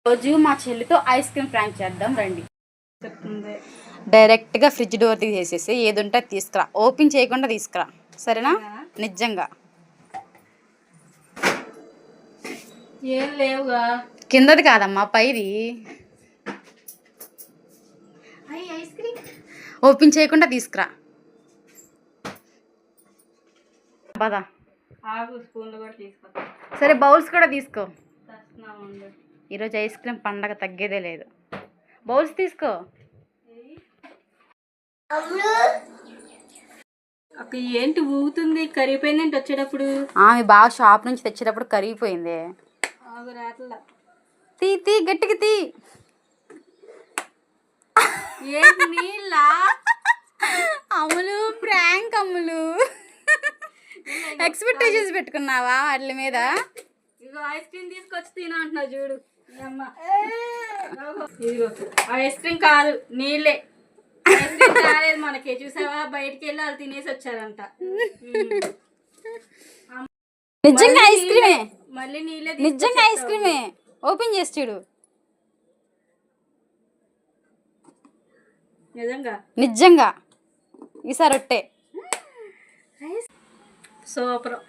రోజు మా చెల్లితో ఐస్ క్రీమ్ ప్రాంక్ చేద్దాం రండి. డైరెక్ట్గా ఫ్రిడ్జ్ డోర్ తీసేసేసి ఏది ఉంటే తీసుకురా, ఓపెన్ చేయకుండా తీసుకురా, సరేనా? నిజంగా ఏం లేవుగా. కిందది కాదమ్మా, పైది. ఐస్ క్రీమ్ ఓపెన్ చేయకుండా తీసుకురా. బాదా స్పూన్లు కూడా తీసుకో. సరే బౌల్స్ కూడా తీసుకో. ఈరోజు ఐస్ క్రీమ్ పండగ తగ్గేదే లేదు. బౌల్స్ తీసుకో. అక్క ఏంటి ఊగుతుంది? కరిగిపోయిందేంటి వచ్చేటప్పుడు? ఆమె బాగా షాప్ నుంచి తెచ్చేటప్పుడు కరిగిపోయింది. తీ తీ గట్టికి తీ. ఏంటి నీళ్ళ? అమ్ములు ప్రాంక్ అమ్ములు. ఎక్స్పెక్టేషన్స్ పెట్టుకున్నావా వాటి మీద? ఇగో ఐస్ క్రీమ్ తీసుకొచ్చి తిన అంటున్నా చూడు. ఇదిగో ఐస్ క్రీమ్ కాదు, నీళ్ళే. ఐస్ క్రీమ్ రాలేదు మనకి, చూసావా? బయటికి వెళ్ళి వాళ్ళు తినేసి వచ్చారంట. నిజంగా ఐస్ క్రీమే, మళ్ళీ నీళ్ళే. నిజంగా ఐస్ క్రీమే. ఓపెన్ చేసి చూడు. నిజంగా ఈసారి ఒట్టే. సూపర్.